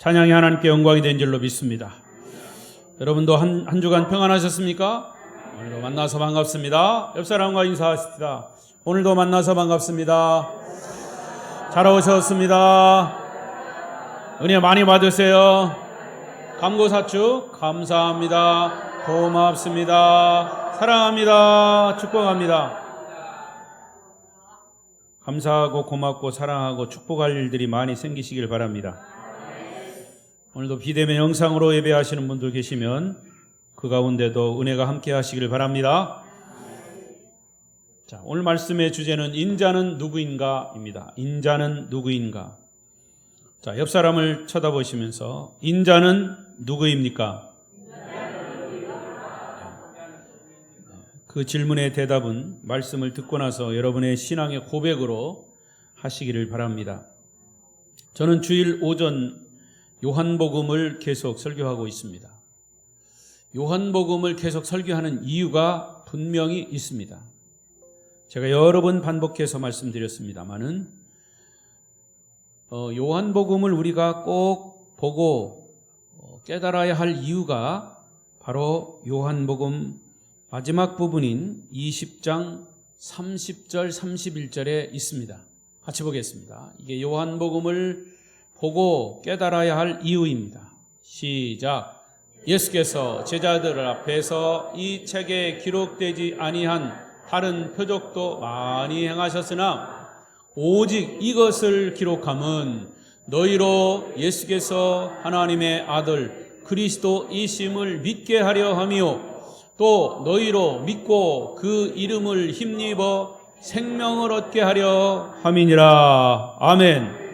찬양이 하나님께 영광이 된 줄로 믿습니다. 여러분도 한 주간 평안하셨습니까? 오늘도 만나서 반갑습니다. 옆 사람과 인사하십시다. 오늘도 만나서 반갑습니다. 잘 오셨습니다. 은혜 많이 받으세요. 감고사축 감사합니다. 고맙습니다. 사랑합니다. 축복합니다. 감사하고 고맙고 사랑하고 축복할 일들이 많이 생기시길 바랍니다. 오늘도 비대면 영상으로 예배하시는 분들 계시면 그 가운데도 은혜가 함께 하시길 바랍니다. 자, 오늘 말씀의 주제는 인자는 누구인가입니다. 인자는 누구인가? 자, 옆 사람을 쳐다보시면서 인자는 누구입니까? 그 질문의 대답은 말씀을 듣고 나서 여러분의 신앙의 고백으로 하시기를 바랍니다. 저는 주일 오전 요한복음을 계속 설교하고 있습니다. 요한복음을 계속 설교하는 이유가 분명히 있습니다. 제가 여러 번 반복해서 말씀드렸습니다마는 요한복음을 우리가 꼭 보고 깨달아야 할 이유가 바로 요한복음 마지막 부분인 20장 30절 31절에 있습니다. 같이 보겠습니다. 이게 요한복음을 보고 깨달아야 할 이유입니다. 시작. 예수께서 제자들 앞에서 이 책에 기록되지 아니한 다른 표적도 많이 행하셨으나 오직 이것을 기록함은 너희로 예수께서 하나님의 아들 그리스도이심을 믿게 하려 함이요 또 너희로 믿고 그 이름을 힘입어 생명을 얻게 하려 함이니라. 아멘.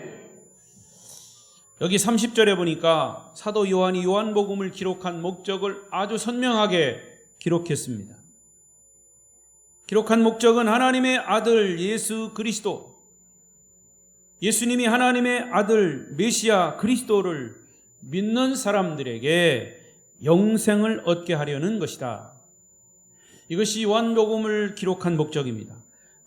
여기 30절에 보니까 사도 요한이 요한복음을 기록한 목적을 아주 선명하게 기록했습니다. 기록한 목적은 하나님의 아들 예수 그리스도, 예수님이 하나님의 아들 메시아 그리스도를 믿는 사람들에게 영생을 얻게 하려는 것이다. 이것이 요한복음을 기록한 목적입니다.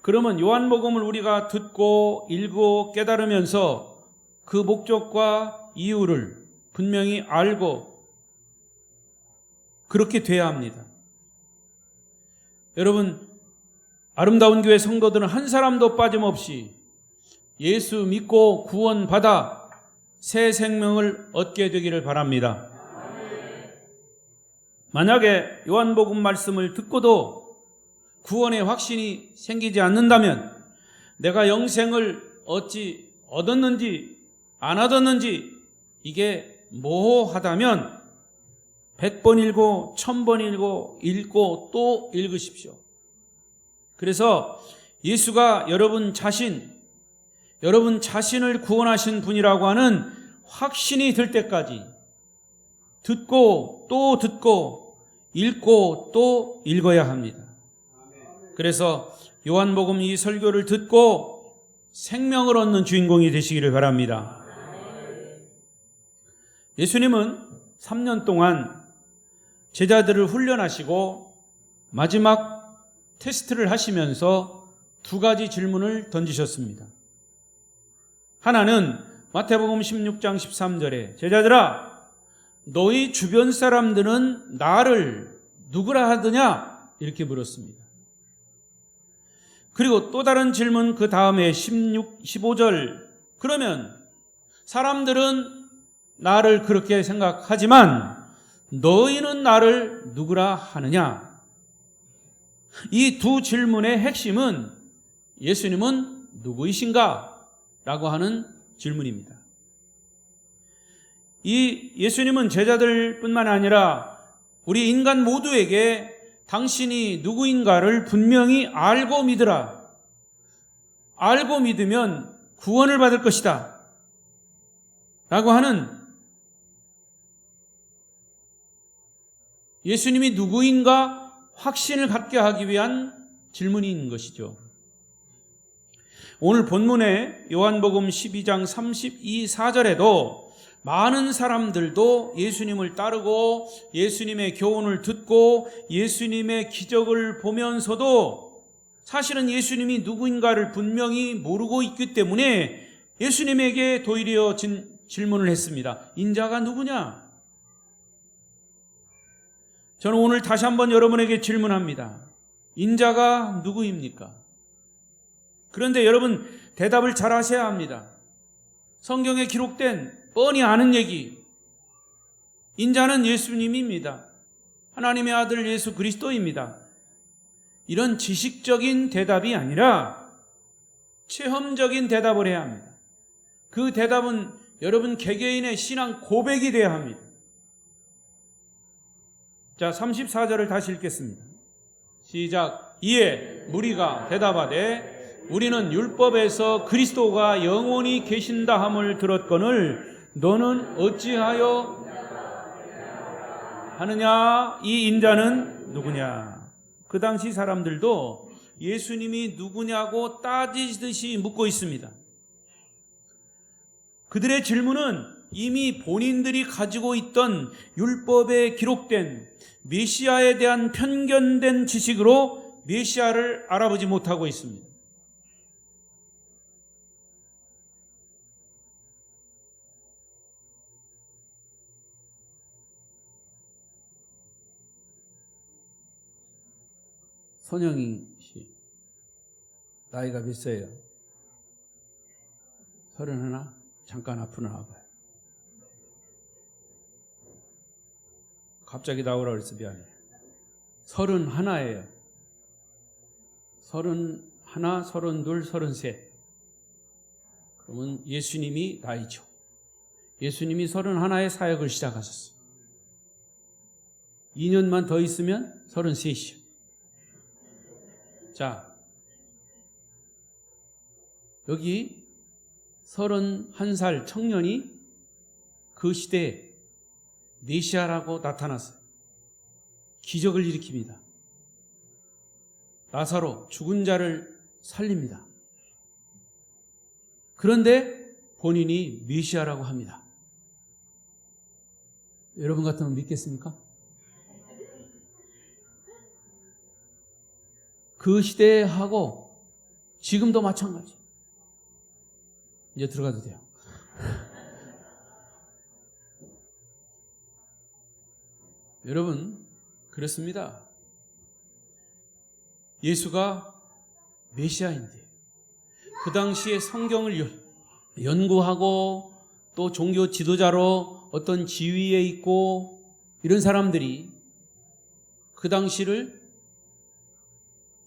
그러면 요한복음을 우리가 듣고 읽고 깨달으면서 그 목적과 이유를 분명히 알고 그렇게 돼야 합니다. 여러분, 아름다운 교회 성도들은 한 사람도 빠짐없이 예수 믿고 구원받아 새 생명을 얻게 되기를 바랍니다. 만약에 요한복음 말씀을 듣고도 구원의 확신이 생기지 않는다면 내가 영생을 얻었는지 안 얻었는지 이게 모호하다면 100번 읽고 1000번 읽고 또 읽으십시오. 그래서 예수가 여러분 자신을 구원하신 분이라고 하는 확신이 들 때까지 듣고 또 듣고 읽고 또 읽어야 합니다. 그래서 요한복음 이 설교를 듣고 생명을 얻는 주인공이 되시기를 바랍니다. 예수님은 3년 동안 제자들을 훈련하시고 마지막 테스트를 하시면서 두 가지 질문을 던지셨습니다. 하나는 마태복음 16장 13절에 제자들아 너희 주변 사람들은 나를 누구라 하더냐? 이렇게 물었습니다. 그리고 또 다른 질문 그 다음에 15절 그러면 사람들은 나를 그렇게 생각하지만 너희는 나를 누구라 하느냐? 이 두 질문의 핵심은 예수님은 누구이신가? 라고 하는 질문입니다. 이 예수님은 제자들뿐만 아니라 우리 인간 모두에게 당신이 누구인가를 분명히 알고 믿으라. 알고 믿으면 구원을 받을 것이다. 라고 하는 예수님이 누구인가 확신을 갖게 하기 위한 질문인 것이죠. 오늘 본문의 요한복음 12장 32~4절에도 많은 사람들도 예수님을 따르고 예수님의 교훈을 듣고 예수님의 기적을 보면서도 사실은 예수님이 누구인가를 분명히 모르고 있기 때문에 예수님에게 도리어 질문을 했습니다. 인자가 누구냐? 저는 오늘 다시 한번 여러분에게 질문합니다. 인자가 누구입니까? 그런데 여러분 대답을 잘 하셔야 합니다. 성경에 기록된 뻔히 아는 얘기, 인자는 예수님입니다. 하나님의 아들 예수 그리스도입니다. 이런 지식적인 대답이 아니라 체험적인 대답을 해야 합니다. 그 대답은 여러분 개개인의 신앙 고백이 되어야 합니다. 자, 34절을 다시 읽겠습니다. 시작. 이에 무리가 대답하되 우리는 율법에서 그리스도가 영원히 계신다 함을 들었거늘 너는 어찌하여 하느냐? 이 인자는 누구냐? 그 당시 사람들도 예수님이 누구냐고 따지듯이 묻고 있습니다. 그들의 질문은 이미 본인들이 가지고 있던 율법에 기록된 메시아에 대한 편견된 지식으로 메시아를 알아보지 못하고 있습니다. 손영희 씨, 나이가 몇 살이에요? 31? 잠깐 앞으로 나와봐요. 갑자기 나오라고 그래서 미안해요. 31예요. 31, 32, 33. 그러면 예수님이 나이죠. 예수님이 31에 사역을 시작하셨어요. 2년만 더 있으면 33이요. 자, 여기 31살 청년이 그 시대에 메시아라고 나타났어요. 기적을 일으킵니다. 나사로 죽은 자를 살립니다. 그런데 본인이 메시아라고 합니다. 여러분 같으면 믿겠습니까? 그 시대하고 지금도 마찬가지. 이제 들어가도 돼요. 여러분, 그렇습니다. 예수가 메시아인데 그 당시에 성경을 연구하고 또 종교 지도자로 어떤 지위에 있고 이런 사람들이 그 당시를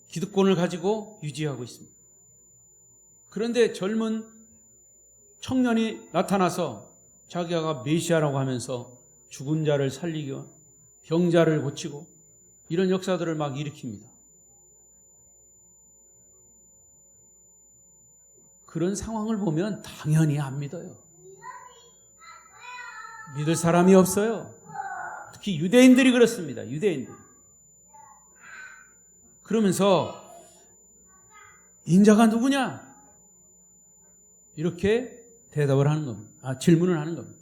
기득권을 가지고 유지하고 있습니다. 그런데 젊은 청년이 나타나서 자기가 메시아라고 하면서 죽은 자를 살리고 병자를 고치고 이런 역사들을 막 일으킵니다. 그런 상황을 보면 당연히 안 믿어요. 믿을 사람이 없어요. 특히 유대인들이 그렇습니다. 유대인들. 그러면서 인자가 누구냐? 이렇게 대답을 하는 겁니다. 질문을 하는 겁니다.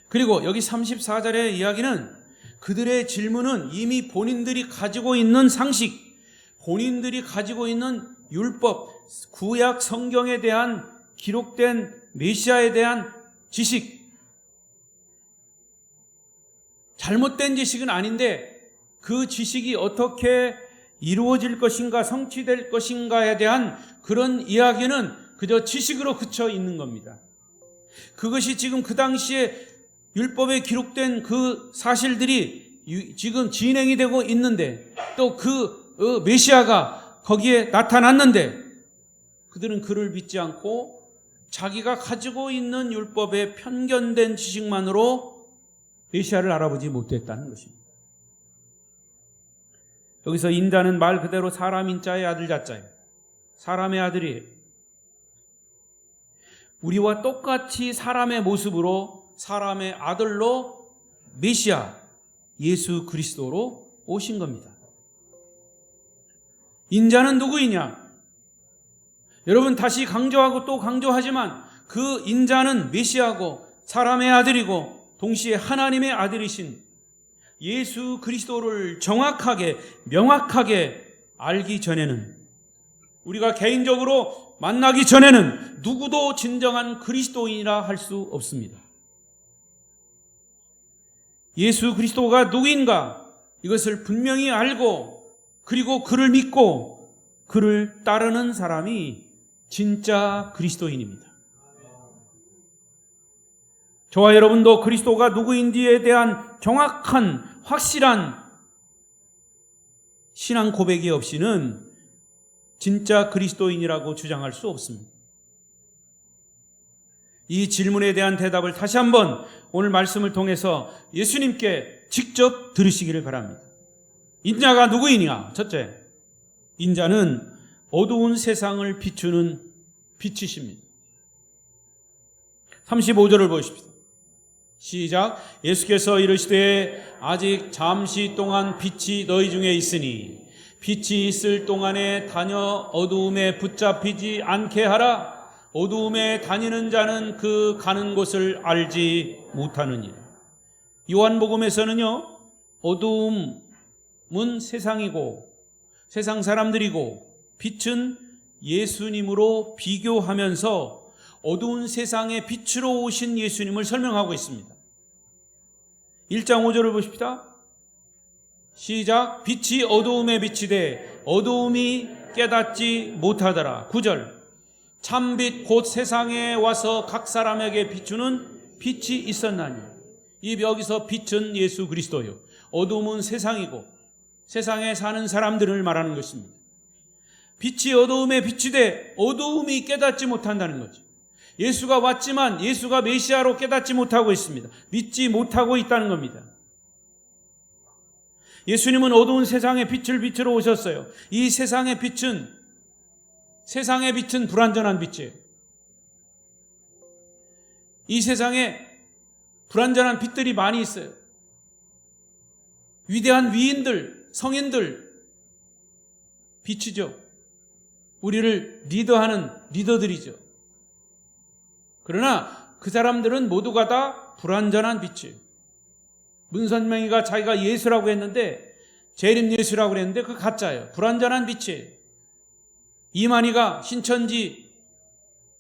그리고 여기 34절의 이야기는 그들의 질문은 이미 본인들이 가지고 있는 상식, 본인들이 가지고 있는 율법, 구약 성경에 대한 기록된 메시아에 대한 지식, 잘못된 지식은 아닌데 그 지식이 어떻게 이루어질 것인가, 성취될 것인가에 대한 그런 이야기는 그저 지식으로 그쳐 있는 겁니다. 그것이 지금 그 당시에 율법에 기록된 그 사실들이 지금 진행이 되고 있는데 또 그 메시아가 거기에 나타났는데 그들은 그를 믿지 않고 자기가 가지고 있는 율법의 편견된 지식만으로 메시아를 알아보지 못했다는 것입니다. 여기서 인자는 말 그대로 사람 인자의 아들 자자예요. 사람의 아들이에요. 우리와 똑같이 사람의 모습으로 사람의 아들로 메시아 예수 그리스도로 오신 겁니다. 인자는 누구이냐? 여러분 다시 강조하고 또 강조하지만 그 인자는 메시아고 사람의 아들이고 동시에 하나님의 아들이신 예수 그리스도를 정확하게 명확하게 알기 전에는 우리가 개인적으로 만나기 전에는 누구도 진정한 그리스도인이라 할 수 없습니다. 예수 그리스도가 누구인가 이것을 분명히 알고 그리고 그를 믿고 그를 따르는 사람이 진짜 그리스도인입니다. 저와 여러분도 그리스도가 누구인지에 대한 정확한 확실한 신앙 고백이 없이는 진짜 그리스도인이라고 주장할 수 없습니다. 이 질문에 대한 대답을 다시 한번 오늘 말씀을 통해서 예수님께 직접 들으시기를 바랍니다. 인자가 누구이냐? 첫째, 인자는 어두운 세상을 비추는 빛이십니다. 35절을 보십시오. 시작. 예수께서 이르시되 아직 잠시 동안 빛이 너희 중에 있으니 빛이 있을 동안에 다녀 어두움에 붙잡히지 않게 하라. 어두움에 다니는 자는 그 가는 곳을 알지 못하느니라. 요한복음에서는요, 어두움은 세상이고 세상 사람들이고 빛은 예수님으로 비교하면서 어두운 세상의 빛으로 오신 예수님을 설명하고 있습니다. 1장 5절을 보십시다. 시작. 빛이 어두움에 비치되 어두움이 깨닫지 못하더라. 9절. 참빛 곧 세상에 와서 각 사람에게 비추는 빛이 있었나니. 이 여기서 빛은 예수 그리스도요, 어두움은 세상이고 세상에 사는 사람들을 말하는 것입니다. 빛이 어두움에 비치되 어두움이 깨닫지 못한다는 거죠. 예수가 왔지만 예수가 메시아로 깨닫지 못하고 있습니다. 믿지 못하고 있다는 겁니다. 예수님은 어두운 세상의 빛을 비추러 오셨어요. 이 세상의 빛은 불완전한 빛이에요. 이 세상에 불완전한 빛들이 많이 있어요. 위대한 위인들, 성인들 빛이죠. 우리를 리더하는 리더들이죠. 그러나 그 사람들은 모두가 다 불완전한 빛이에요. 문선명이가 자기가 예수라고 했는데, 재림 예수라고 그랬는데 그 가짜예요. 불완전한 빛이에요. 이만희가 신천지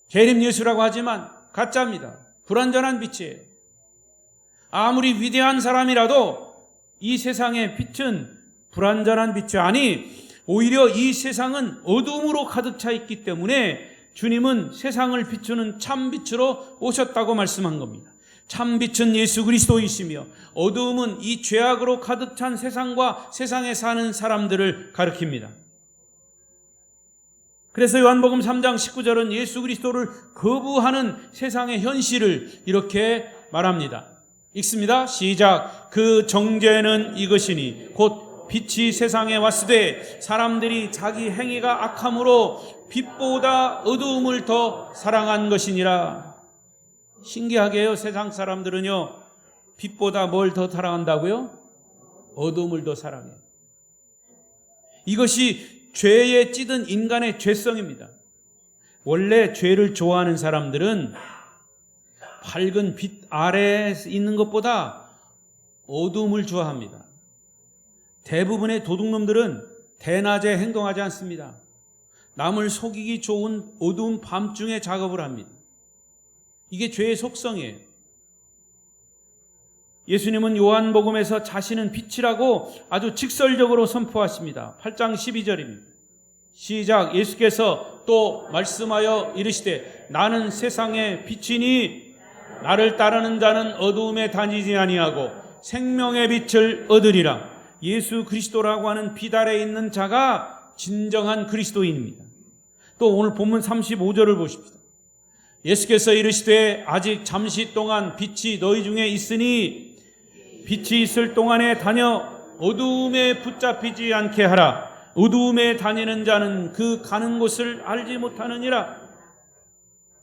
재림 예수라고 하지만 가짜입니다. 불완전한 빛이에요. 아무리 위대한 사람이라도 이 세상의 빛은 불완전한 빛이 아니, 오히려 이 세상은 어둠으로 가득 차 있기 때문에 주님은 세상을 비추는 참빛으로 오셨다고 말씀한 겁니다. 참빛은 예수 그리스도이시며 어두움은 이 죄악으로 가득 찬 세상과 세상에 사는 사람들을 가리킵니다. 그래서 요한복음 3장 19절은 예수 그리스도를 거부하는 세상의 현실을 이렇게 말합니다. 읽습니다. 시작. 그 정죄는 이것이니 곧 빛이 세상에 왔으되 사람들이 자기 행위가 악함으로 빛보다 어두움을 더 사랑한 것이니라. 신기하게요, 세상 사람들은요, 빛보다 뭘 더 사랑한다고요? 어두움을 더 사랑해요. 이것이 죄에 찌든 인간의 죄성입니다. 원래 죄를 좋아하는 사람들은 밝은 빛 아래에 있는 것보다 어두움을 좋아합니다. 대부분의 도둑놈들은 대낮에 행동하지 않습니다. 남을 속이기 좋은 어두운 밤중에 작업을 합니다. 이게 죄의 속성이에요. 예수님은 요한복음에서 자신은 빛이라고 아주 직설적으로 선포하십니다. 8장 12절입니다. 시작. 예수께서 또 말씀하여 이르시되 나는 세상의 빛이니 나를 따르는 자는 어두움에 다니지 아니하고 생명의 빛을 얻으리라. 예수 그리스도라고 하는 빛 아래에 있는 자가 진정한 그리스도인입니다. 또 오늘 본문 35절을 보십시오. 예수께서 이르시되 아직 잠시 동안 빛이 너희 중에 있으니 빛이 있을 동안에 다녀 어두움에 붙잡히지 않게 하라. 어두움에 다니는 자는 그 가는 곳을 알지 못하느니라.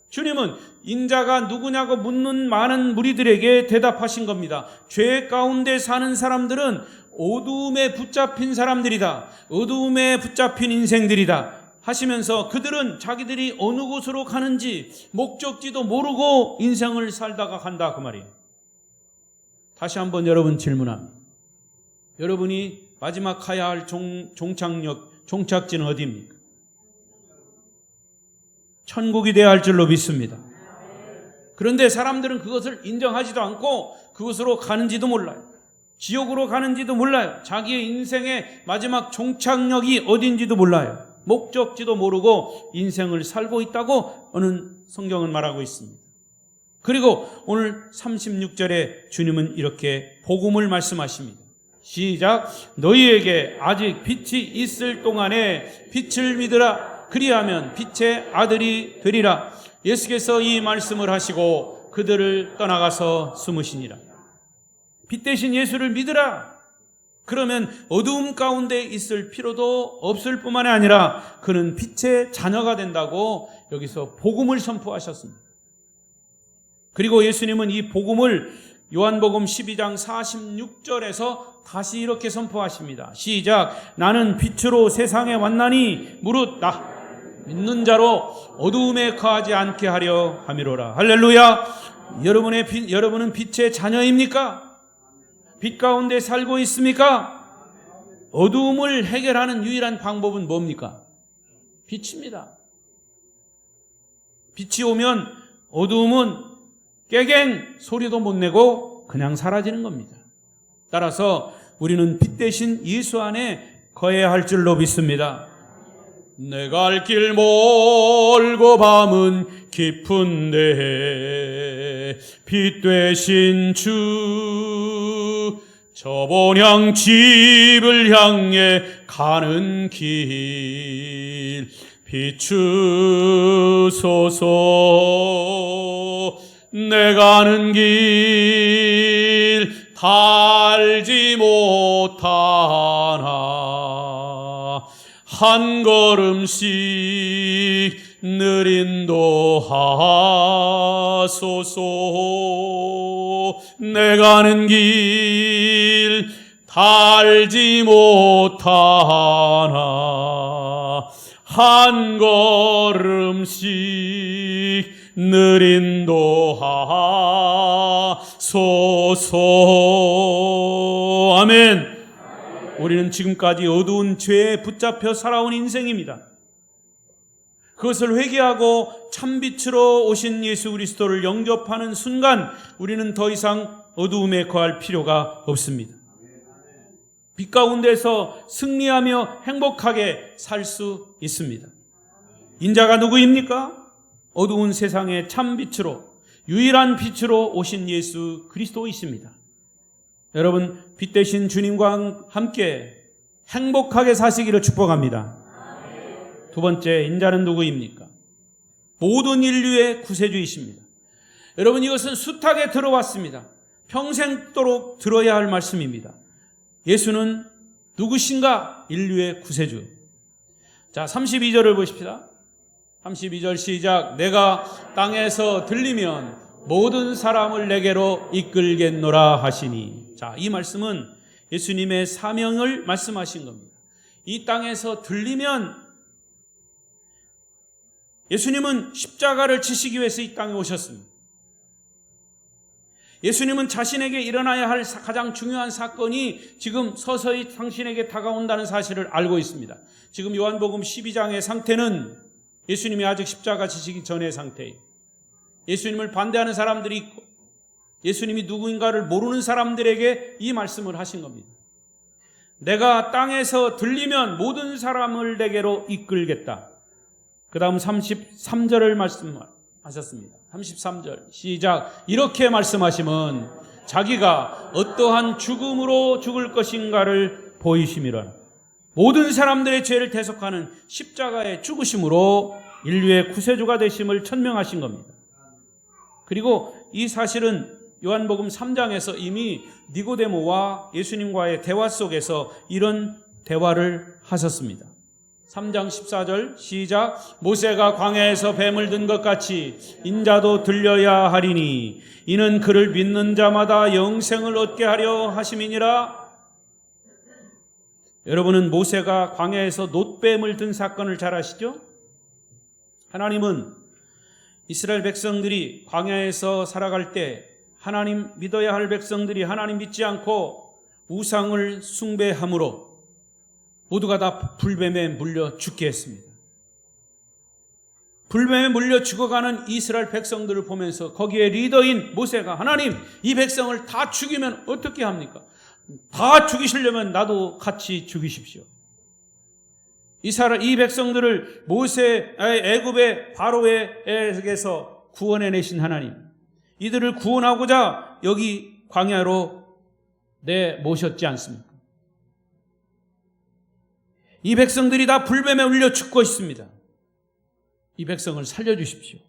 주님은 인자가 누구냐고 묻는 많은 무리들에게 대답하신 겁니다. 죄 가운데 사는 사람들은 어두움에 붙잡힌 사람들이다. 어두움에 붙잡힌 인생들이다 하시면서 그들은 자기들이 어느 곳으로 가는지 목적지도 모르고 인생을 살다가 간다 그 말이에요. 다시 한번 여러분 질문합니다. 여러분이 마지막 가야 할 종착지는 어디입니까? 천국이 되어야 할 줄로 믿습니다. 그런데 사람들은 그것을 인정하지도 않고 그것으로 가는지도 몰라요. 지옥으로 가는지도 몰라요. 자기의 인생의 마지막 종착역이 어딘지도 몰라요. 목적지도 모르고 인생을 살고 있다고 오늘 성경은 말하고 있습니다. 그리고 오늘 36절에 주님은 이렇게 복음을 말씀하십니다. 시작. 너희에게 아직 빛이 있을 동안에 빛을 믿으라. 그리하면 빛의 아들이 되리라. 예수께서 이 말씀을 하시고 그들을 떠나가서 숨으시니라. 빛 대신 예수를 믿으라. 그러면 어두움 가운데 있을 필요도 없을 뿐만 아니라 그는 빛의 자녀가 된다고 여기서 복음을 선포하셨습니다. 그리고 예수님은 이 복음을 요한복음 12장 46절에서 다시 이렇게 선포하십니다. 시작. 나는 빛으로 세상에 왔나니 무릇 나 믿는 자로 어두움에 거하지 않게 하려 함이로라. 할렐루야. 여러분은 빛의 자녀입니까? 빛 가운데 살고 있습니까? 어두움을 해결하는 유일한 방법은 뭡니까? 빛입니다. 빛이 오면 어두움은 깨갱 소리도 못 내고 그냥 사라지는 겁니다. 따라서 우리는 빛 대신 예수 안에 거해야 할 줄로 믿습니다. 내 갈 길 멀고 밤은 깊은데 빛 되신 주 저번향 집을 향해 가는 길 비추소서. 내 가는 길 달지 못하나 한 걸음씩 느린도하소서. 내 가는 길 달지 못하나 한 걸음씩 느린도하소서. 아멘. 우리는 지금까지 어두운 죄에 붙잡혀 살아온 인생입니다. 그것을 회개하고 참빛으로 오신 예수 그리스도를 영접하는 순간 우리는 더 이상 어두움에 거할 필요가 없습니다. 빛 가운데서 승리하며 행복하게 살 수 있습니다. 인자가 누구입니까? 어두운 세상의 참빛으로 유일한 빛으로 오신 예수 그리스도이십니다. 여러분, 빛 되신 주님과 함께 행복하게 사시기를 축복합니다. 두 번째, 인자는 누구입니까? 모든 인류의 구세주이십니다. 여러분, 이것은 숱하게 들어왔습니다. 평생도록 들어야 할 말씀입니다. 예수는 누구신가? 인류의 구세주. 자, 32절을 보십시다. 32절 시작. 내가 땅에서 들리면 모든 사람을 내게로 이끌겠노라 하시니. 자, 이 말씀은 예수님의 사명을 말씀하신 겁니다. 이 땅에서 들리면 예수님은 십자가를 지시기 위해서 이 땅에 오셨습니다. 예수님은 자신에게 일어나야 할 가장 중요한 사건이 지금 서서히 당신에게 다가온다는 사실을 알고 있습니다. 지금 요한복음 12장의 상태는 예수님이 아직 십자가 지시기 전의 상태예요. 예수님을 반대하는 사람들이 있고 예수님이 누구인가를 모르는 사람들에게 이 말씀을 하신 겁니다. 내가 땅에서 들리면 모든 사람을 내게로 이끌겠다. 그 다음 33절을 말씀하셨습니다. 33절 시작. 이렇게 말씀하시면 자기가 어떠한 죽음으로 죽을 것인가를 보이심이라. 모든 사람들의 죄를 대속하는 십자가의 죽으심으로 인류의 구세주가 되심을 천명하신 겁니다. 그리고 이 사실은 요한복음 3장에서 이미 니고데모와 예수님과의 대화 속에서 이런 대화를 하셨습니다. 3장 14절 시작. 모세가 광야에서 뱀을 든 것 같이 인자도 들려야 하리니 이는 그를 믿는 자마다 영생을 얻게 하려 하심이니라. 여러분은 모세가 광야에서 놋뱀을 든 사건을 잘 아시죠? 하나님은 이스라엘 백성들이 광야에서 살아갈 때 하나님 믿어야 할 백성들이 하나님 믿지 않고 우상을 숭배함으로 모두가 다 불뱀에 물려 죽게 했습니다. 불뱀에 물려 죽어가는 이스라엘 백성들을 보면서 거기에 리더인 모세가 하나님, 이 백성을 다 죽이면 어떻게 합니까? 다 죽이시려면 나도 같이 죽이십시오. 이 백성들을 애굽의 바로에게서 구원해내신 하나님, 이들을 구원하고자 여기 광야로 모셨지 않습니까? 이 백성들이 다 불뱀에 울려 죽고 있습니다. 이 백성을 살려주십시오.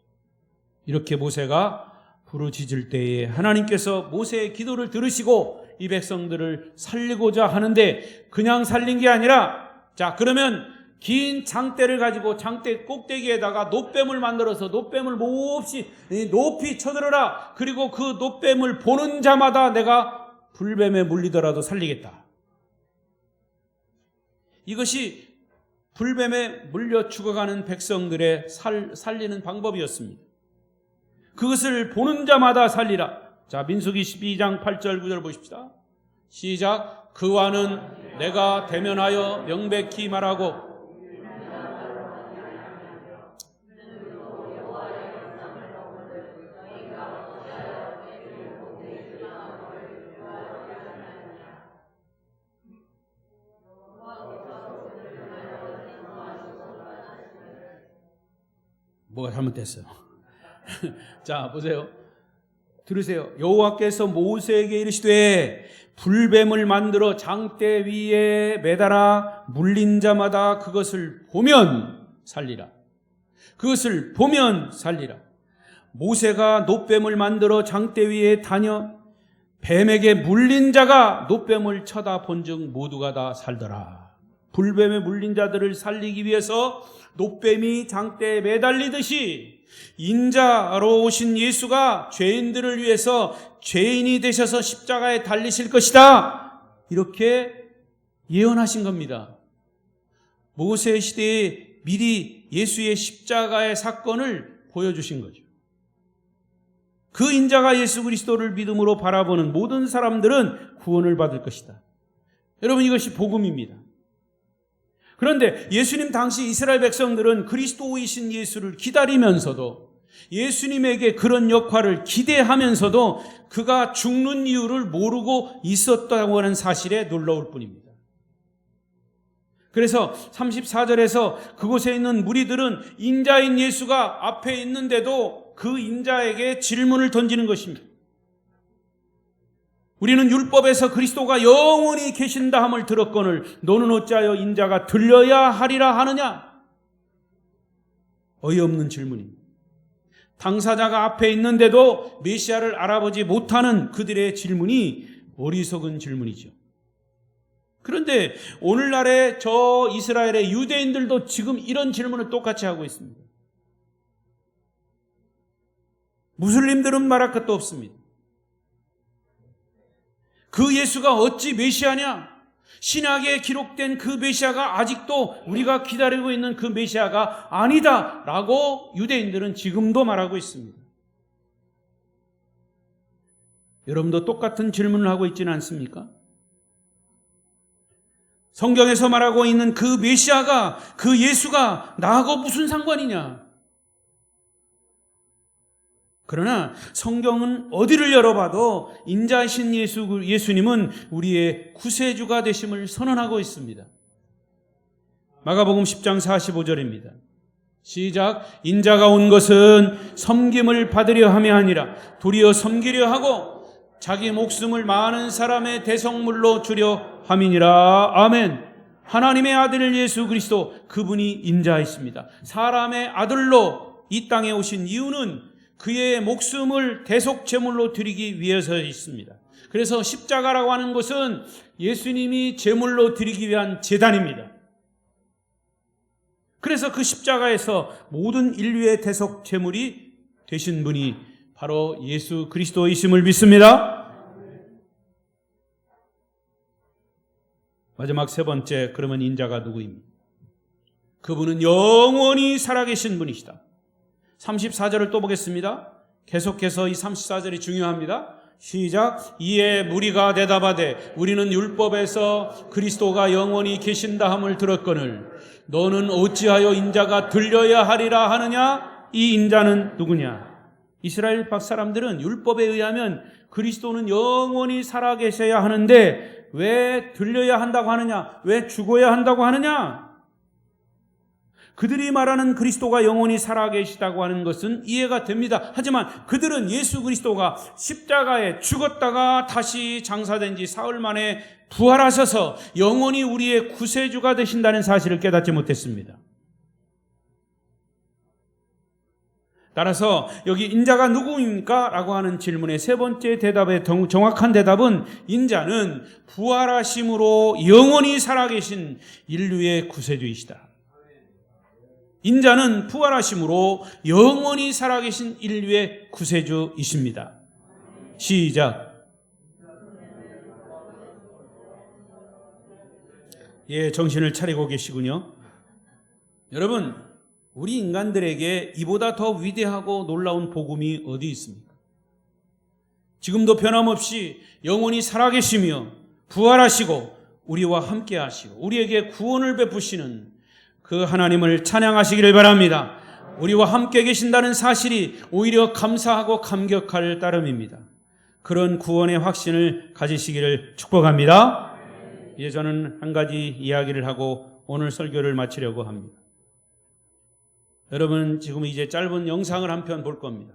이렇게 모세가 부르짖을 때에 하나님께서 모세의 기도를 들으시고 이 백성들을 살리고자 하는데, 그냥 살린 게 아니라, 자, 그러면 긴 장대를 가지고 장대 꼭대기에다가 놋뱀을 만들어서 놋뱀을 몹시 높이 쳐들어라. 그리고 그 놋뱀을 보는 자마다 내가 불뱀에 물리더라도 살리겠다. 이것이 불뱀에 물려 죽어가는 백성들의 살리는 방법이었습니다. 그것을 보는 자마다 살리라. 자, 민수기 12장 8절 9절 보십시다. 시작. 그와는 내가 대면하여 명백히 말하고 뭐가 잘못됐어요? 자, 보세요. 들으세요. 여호와께서 모세에게 이르시되 불뱀을 만들어 장대 위에 매달아 물린 자마다 그것을 보면 살리라. 그것을 보면 살리라. 모세가 놋뱀을 만들어 장대 위에 다녀 뱀에게 물린 자가 놋뱀을 쳐다본즉 모두가 다 살더라. 불뱀에 물린 자들을 살리기 위해서 놋뱀이 장대에 매달리듯이 인자로 오신 예수가 죄인들을 위해서 죄인이 되셔서 십자가에 달리실 것이다. 이렇게 예언하신 겁니다. 모세 시대에 미리 예수의 십자가의 사건을 보여주신 거죠. 그 인자가 예수 그리스도를 믿음으로 바라보는 모든 사람들은 구원을 받을 것이다. 여러분, 이것이 복음입니다. 그런데 예수님 당시 이스라엘 백성들은 그리스도이신 예수를 기다리면서도, 예수님에게 그런 역할을 기대하면서도 그가 죽는 이유를 모르고 있었다고 하는 사실에 놀라울 뿐입니다. 그래서 34절에서 그곳에 있는 무리들은 인자인 예수가 앞에 있는데도 그 인자에게 질문을 던지는 것입니다. 우리는 율법에서 그리스도가 영원히 계신다 함을 들었거늘 너는 어찌하여 인자가 들려야 하리라 하느냐? 어이없는 질문입니다. 당사자가 앞에 있는데도 메시아를 알아보지 못하는 그들의 질문이 어리석은 질문이죠. 그런데 오늘날의 저 이스라엘의 유대인들도 지금 이런 질문을 똑같이 하고 있습니다. 무슬림들은 말할 것도 없습니다. 그 예수가 어찌 메시아냐? 신약에 기록된 그 메시아가 아직도 우리가 기다리고 있는 그 메시아가 아니다 라고 유대인들은 지금도 말하고 있습니다. 여러분도 똑같은 질문을 하고 있지는 않습니까? 성경에서 말하고 있는 그 메시아가, 그 예수가 나하고 무슨 상관이냐? 그러나 성경은 어디를 열어봐도 인자이신 예수님은 우리의 구세주가 되심을 선언하고 있습니다. 마가복음 10장 45절입니다. 시작. 인자가 온 것은 섬김을 받으려 함이 아니라 도리어 섬기려 하고 자기 목숨을 많은 사람의 대성물로 주려 함이니라. 아멘. 하나님의 아들 예수 그리스도, 그분이 인자이십니다. 사람의 아들로 이 땅에 오신 이유는 그의 목숨을 대속 제물로 드리기 위해서 있습니다. 그래서 십자가라고 하는 것은 예수님이 제물로 드리기 위한 제단입니다. 그래서 그 십자가에서 모든 인류의 대속 제물이 되신 분이 바로 예수 그리스도이심을 믿습니다. 마지막 세 번째, 그러면 인자가 누구입니까? 그분은 영원히 살아계신 분이시다. 34절을 또 보겠습니다. 계속해서 이 34절이 중요합니다. 시작. 이에 무리가 대답하되 우리는 율법에서 그리스도가 영원히 계신다 함을 들었거늘 너는 어찌하여 인자가 들려야 하리라 하느냐? 이 인자는 누구냐? 이스라엘 박 사람들은 율법에 의하면 그리스도는 영원히 살아계셔야 하는데 왜 들려야 한다고 하느냐? 왜 죽어야 한다고 하느냐? 그들이 말하는 그리스도가 영원히 살아계시다고 하는 것은 이해가 됩니다. 하지만 그들은 예수 그리스도가 십자가에 죽었다가 다시 장사된 지 사흘 만에 부활하셔서 영원히 우리의 구세주가 되신다는 사실을 깨닫지 못했습니다. 따라서 여기 인자가 누구입니까? 라고 하는 질문의 세 번째 대답의 정확한 대답은 인자는 부활하심으로 영원히 살아계신 인류의 구세주이시다. 인자는 부활하심으로 영원히 살아계신 인류의 구세주이십니다. 시작. 예, 정신을 차리고 계시군요. 여러분, 우리 인간들에게 이보다 더 위대하고 놀라운 복음이 어디 있습니까? 지금도 변함없이 영원히 살아계시며 부활하시고 우리와 함께 하시고 우리에게 구원을 베푸시는 그 하나님을 찬양하시기를 바랍니다. 우리와 함께 계신다는 사실이 오히려 감사하고 감격할 따름입니다. 그런 구원의 확신을 가지시기를 축복합니다. 이제 저는 한 가지 이야기를 하고 오늘 설교를 마치려고 합니다. 여러분, 지금 이제 짧은 영상을 한 편 볼 겁니다.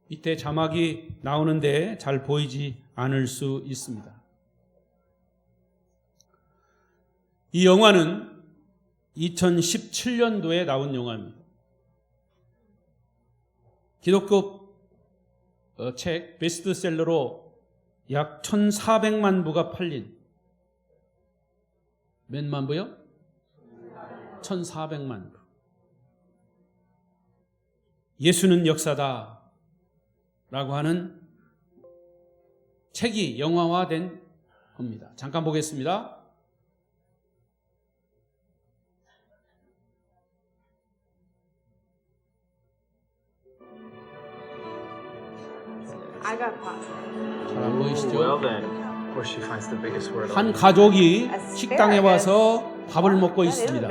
밑에 자막이 나오는데 잘 보이지 않을 수 있습니다. 이 영화는 2017년도에 나온 영화입니다. 기독교 책 베스트셀러로 약 1,400만 부가 팔린, 몇만 부요? 1,400만 부. 예수는 역사다 라고 하는 책이 영화화된 겁니다. 잠깐 보겠습니다. 잘 안 보이시죠? 한 가족이 식당에 와서 밥을 먹고 있습니다.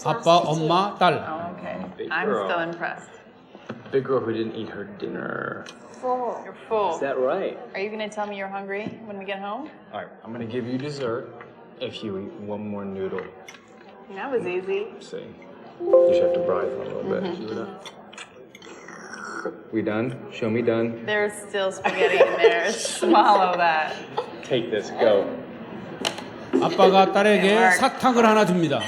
아빠, 엄마, 딸. Oh, okay. I'm still impressed. Big girl who didn't eat her dinner. You're full. Is that right? Are you going to tell me you're hungry when we get home? All right, I'm gonna give you dessert if you eat one more noodle. That was easy. See, you just have to brine for a little bit. See that? We done? Show me done. There's still spaghetti in there. Swallow that. Take this. Go. 아빠가 딸에게 사탕을 하나 줍니다.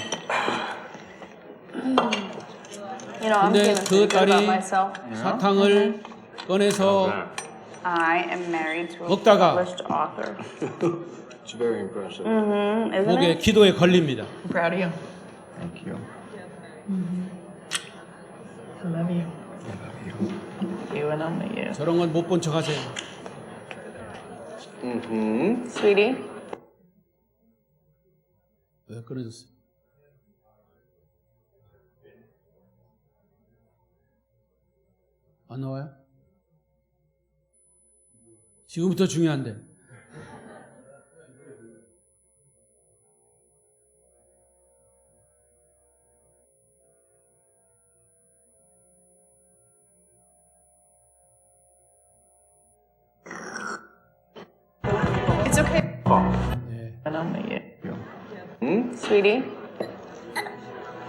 You know, I'm 근데 feeling 그 pretty good about 딸이 myself. 사탕을 꺼내서 I am married to a 먹다가 published author. It's very impressive. Isn't 목에 it? 기도에 걸립니다. I'm proud of you. Thank you. I love you. You and only you. 저런 건 못 본 척 하세요. Sweetie, 왜 끊어졌어요? 안 나와요? 지금부터 중요한데. it's okay. 네. And only you. Sweetie,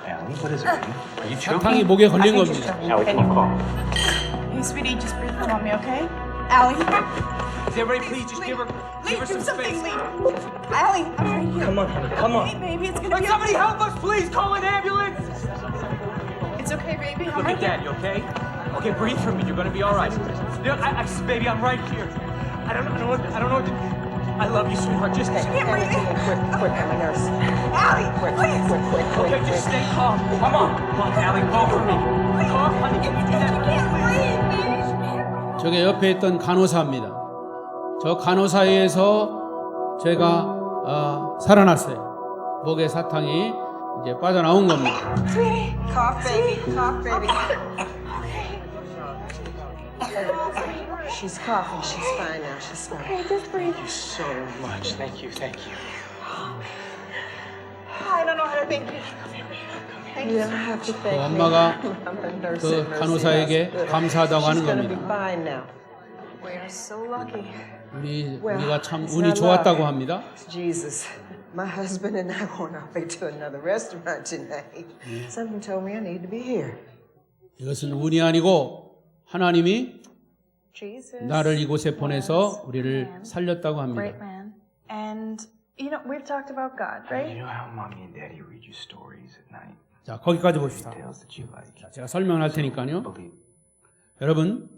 Allie, what is it? Are you 사탕이 목에 걸린 겁니다. Allie, come on, call. hey, sweetie, just breathe for mommy, okay? Allie, Is everybody please just give her do some something, space. Lee. Allie, I'm right here. Come on, honey, come on. Hey, baby, it's gonna Like be somebody help us, please! Call an ambulance! It's okay, baby. I'm Look right at Dad, you okay? Okay, breathe for me. You're gonna be all right. Baby, I'm right here. I don't know what to. I love you, sweetheart. Just here. Can't breathe. Quick, I'm a nurse. Allie, please. okay. Just stay calm. Come on, Allie, call for me. Call, honey. Can you do that? Can't breathe, baby. 저게 옆에 있던 간호사입니다. 저 간호사에서 제가 살아났어요. 목에 사탕이 이제 빠져나온 겁니다. Sweetie. Cough, baby. Cough, baby. She's coughing. She's fine now. She's fine. Okay, just breathe. Thank you so much. Thank you. I don't know how to thank you. Come here. You don't have to thank me. 엄마가 I'm a nurse 그 at Mercy 간호사에게 Hospital. 감사하다고 하는 She's gonna be 겁니다. fine now. We are so lucky. 우리가 참 it's 운이 not 좋았다고 luck. 합니다. It's Jesus. My husband and I went off to another restaurant tonight. Something told me I need to be here. 이것은 운이 아니고 하나님이 Jesus 나를 이곳에 보내서 was 우리를 a man, 살렸다고 great 합니다. man. And you know, we've talked about God, right? You know how mommy and daddy read you stories at night? 자, 거기까지 봅시다. Tales that you like. 자, 제가 설명을 할 테니까요. Believe. 여러분,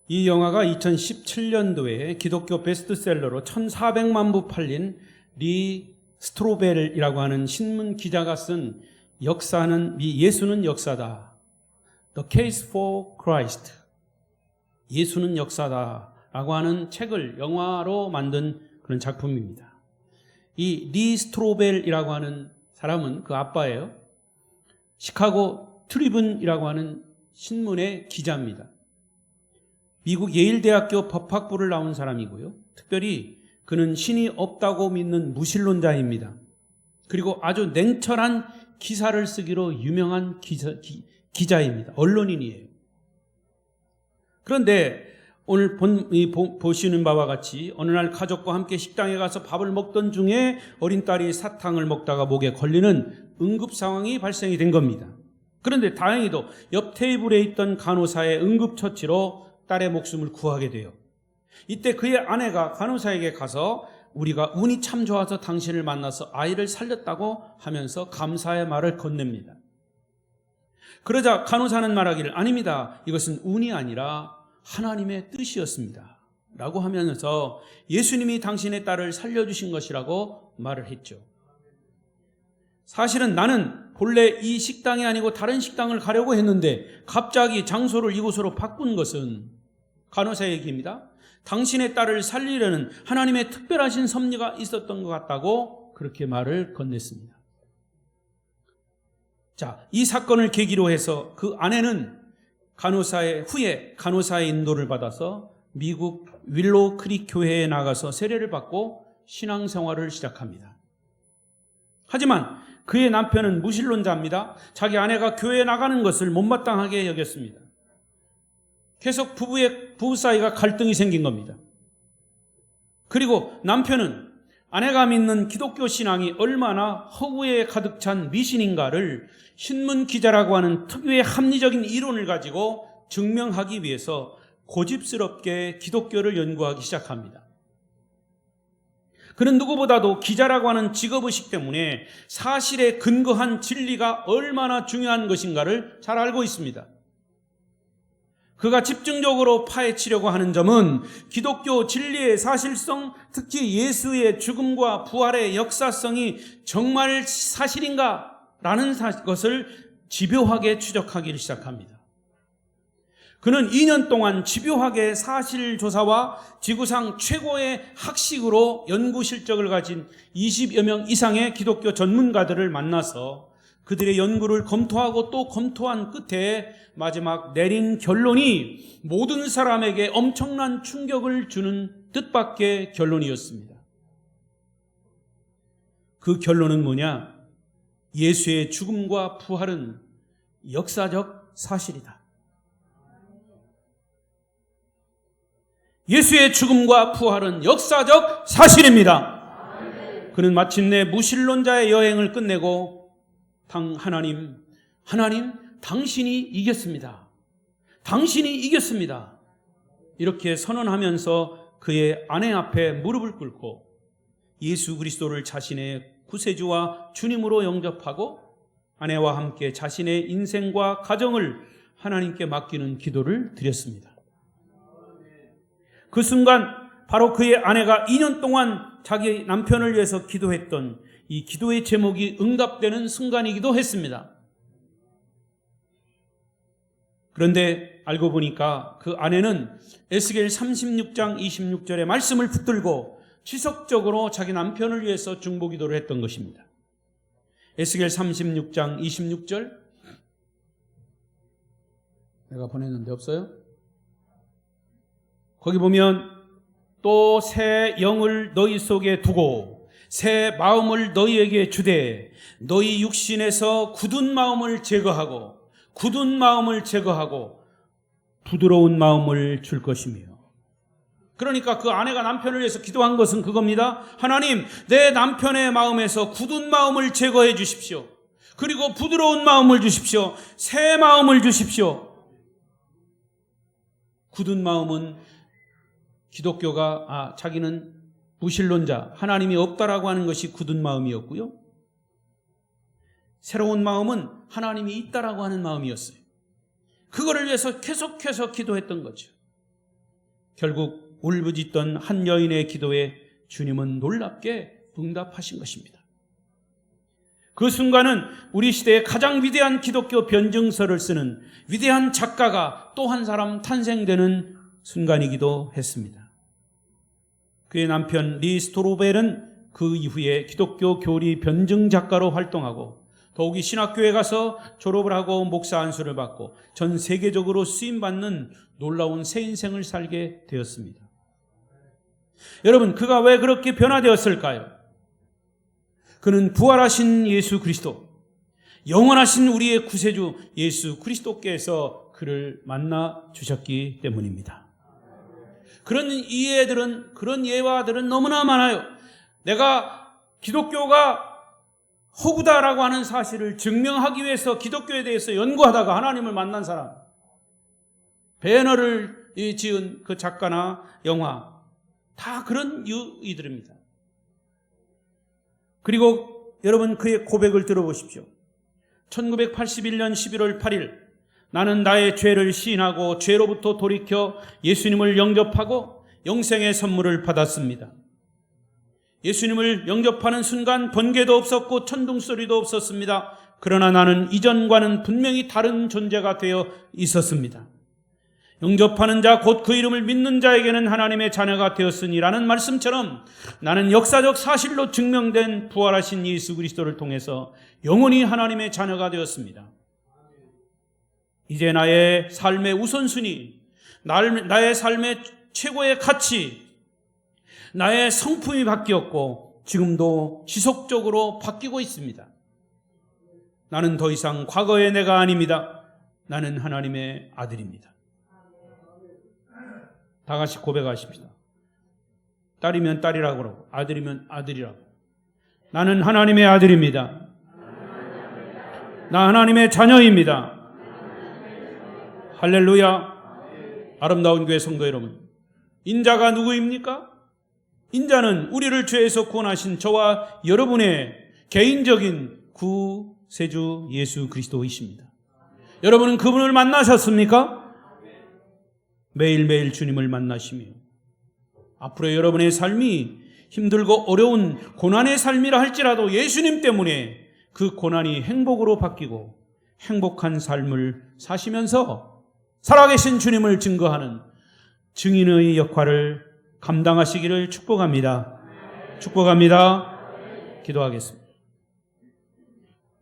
이 영화가 2017년도에 기독교 베스트셀러로 1,400만 부 팔린 리 스트로벨이라고 하는 신문 기자가 쓴 예수는 역사다. The Case for Christ. 예수는 역사다. 라고 하는 책을 영화로 만든 그런 작품입니다. 이 리 스트로벨이라고 하는 사람은 그 아빠예요. 시카고 트리븐이라고 하는 신문의 기자입니다. 미국 예일대학교 법학부를 나온 사람이고요. 특별히 그는 신이 없다고 믿는 무신론자입니다. 그리고 아주 냉철한 기사를 쓰기로 유명한 기자입니다. 언론인이에요. 그런데 오늘 보시는 바와 같이 어느 날 가족과 함께 식당에 가서 밥을 먹던 중에 어린 딸이 사탕을 먹다가 목에 걸리는 응급 상황이 발생이 된 겁니다. 그런데 다행히도 옆 테이블에 있던 간호사의 응급처치로 딸의 목숨을 구하게 돼요. 이때 그의 아내가 간호사에게 가서 우리가 운이 참 좋아서 당신을 만나서 아이를 살렸다고 하면서 감사의 말을 건넵니다. 그러자 간호사는 말하기를 아닙니다. 이것은 운이 아니라 하나님의 뜻이었습니다. 라고 하면서 예수님이 당신의 딸을 살려주신 것이라고 말을 했죠. 사실은 나는 본래 이 식당이 아니고 다른 식당을 가려고 했는데 갑자기 장소를 이곳으로 바꾼 것은 간호사 얘기입니다. 당신의 딸을 살리려는 하나님의 특별하신 섭리가 있었던 것 같다고 그렇게 말을 건넸습니다. 자, 이 사건을 계기로 해서 그 아내는 후에 간호사의 인도를 받아서 미국 윌로우 크릭 교회에 나가서 세례를 받고 신앙생활을 시작합니다. 하지만 그의 남편은 무신론자입니다. 자기 아내가 교회에 나가는 것을 못마땅하게 여겼습니다. 계속 부부 사이가 갈등이 생긴 겁니다. 그리고 남편은 아내가 믿는 기독교 신앙이 얼마나 허구에 가득 찬 미신인가를 신문 기자라고 하는 특유의 합리적인 이론을 가지고 증명하기 위해서 고집스럽게 기독교를 연구하기 시작합니다. 그는 누구보다도 기자라고 하는 직업의식 때문에 사실에 근거한 진리가 얼마나 중요한 것인가를 잘 알고 있습니다. 그가 집중적으로 파헤치려고 하는 점은 기독교 진리의 사실성, 특히 예수의 죽음과 부활의 역사성이 정말 사실인가? 라는 것을 집요하게 추적하기를 시작합니다. 그는 2년 동안 집요하게 사실조사와 지구상 최고의 학식으로 연구 실적을 가진 20여 명 이상의 기독교 전문가들을 만나서 그들의 연구를 검토하고 또 검토한 끝에 마지막 내린 결론이 모든 사람에게 엄청난 충격을 주는 뜻밖의 결론이었습니다. 그 결론은 뭐냐? 예수의 죽음과 부활은 역사적 사실이다. 예수의 죽음과 부활은 역사적 사실입니다. 그는 마침내 무신론자의 여행을 끝내고 하나님, 당신이 이겼습니다. 당신이 이겼습니다. 이렇게 선언하면서 그의 아내 앞에 무릎을 꿇고 예수 그리스도를 자신의 구세주와 주님으로 영접하고 아내와 함께 자신의 인생과 가정을 하나님께 맡기는 기도를 드렸습니다. 그 순간 바로 그의 아내가 2년 동안 자기 남편을 위해서 기도했던 이 기도의 제목이 응답되는 순간이기도 했습니다. 그런데 알고 보니까 그 아내는 에스겔 36장 26절의 말씀을 붙들고 지속적으로 자기 남편을 위해서 중보기도를 했던 것입니다. 에스겔 36장 26절 내가 보냈는데 없어요? 거기 보면 또 새 영을 너희 속에 두고 새 마음을 너희에게 주되 너희 육신에서 굳은 마음을 제거하고 부드러운 마음을 줄 것이며. 그러니까 그 아내가 남편을 위해서 기도한 것은 그겁니다. 하나님, 내 남편의 마음에서 굳은 마음을 제거해 주십시오. 그리고 부드러운 마음을 주십시오. 새 마음을 주십시오. 굳은 마음은 기독교가 자기는 무신론자, 하나님이 없다라고 하는 것이 굳은 마음이었고요. 새로운 마음은 하나님이 있다라고 하는 마음이었어요. 그거를 위해서 계속해서 기도했던 거죠. 결국 울부짖던 한 여인의 기도에 주님은 놀랍게 응답하신 것입니다. 그 순간은 우리 시대의 가장 위대한 기독교 변증서를 쓰는 위대한 작가가 또 한 사람 탄생되는 순간이기도 했습니다. 그의 남편 리 스토로벨은 그 이후에 기독교 교리 변증 작가로 활동하고 더욱이 신학교에 가서 졸업을 하고 목사 안수를 받고 전 세계적으로 쓰임받는 놀라운 새 인생을 살게 되었습니다. 여러분, 그가 왜 그렇게 변화되었을까요? 그는 부활하신 예수 그리스도, 영원하신 우리의 구세주 예수 그리스도께서 그를 만나 주셨기 때문입니다. 그런 예화들은 너무나 많아요. 내가 기독교가 허구다라고 하는 사실을 증명하기 위해서 기독교에 대해서 연구하다가 하나님을 만난 사람, 배너를 지은 그 작가나 영화, 다 그런 이들입니다. 그리고 여러분, 그의 고백을 들어보십시오. 1981년 11월 8일 나는 나의 죄를 시인하고 죄로부터 돌이켜 예수님을 영접하고 영생의 선물을 받았습니다. 예수님을 영접하는 순간 번개도 없었고 천둥소리도 없었습니다. 그러나 나는 이전과는 분명히 다른 존재가 되어 있었습니다. 영접하는 자, 곧 그 이름을 믿는 자에게는 하나님의 자녀가 되었으니라는 말씀처럼 나는 역사적 사실로 증명된 부활하신 예수 그리스도를 통해서 영원히 하나님의 자녀가 되었습니다. 이제 나의 삶의 우선순위, 나의 삶의 최고의 가치, 나의 성품이 바뀌었고 지금도 지속적으로 바뀌고 있습니다. 나는 더 이상 과거의 내가 아닙니다. 나는 하나님의 아들입니다. 다 같이 고백하십시다. 딸이면 딸이라고 그러고 아들이면 아들이라고. 나는 하나님의 아들입니다. 나 하나님의 자녀입니다. 할렐루야. 아름다운 교회 성도 여러분, 인자가 누구입니까? 인자는 우리를 죄에서 구원하신 저와 여러분의 개인적인 구세주 예수 그리스도이십니다. 여러분은 그분을 만나셨습니까? 매일매일 주님을 만나시며 앞으로 여러분의 삶이 힘들고 어려운 고난의 삶이라 할지라도 예수님 때문에 그 고난이 행복으로 바뀌고 행복한 삶을 사시면서 살아계신 주님을 증거하는 증인의 역할을 감당하시기를 축복합니다. 축복합니다. 기도하겠습니다.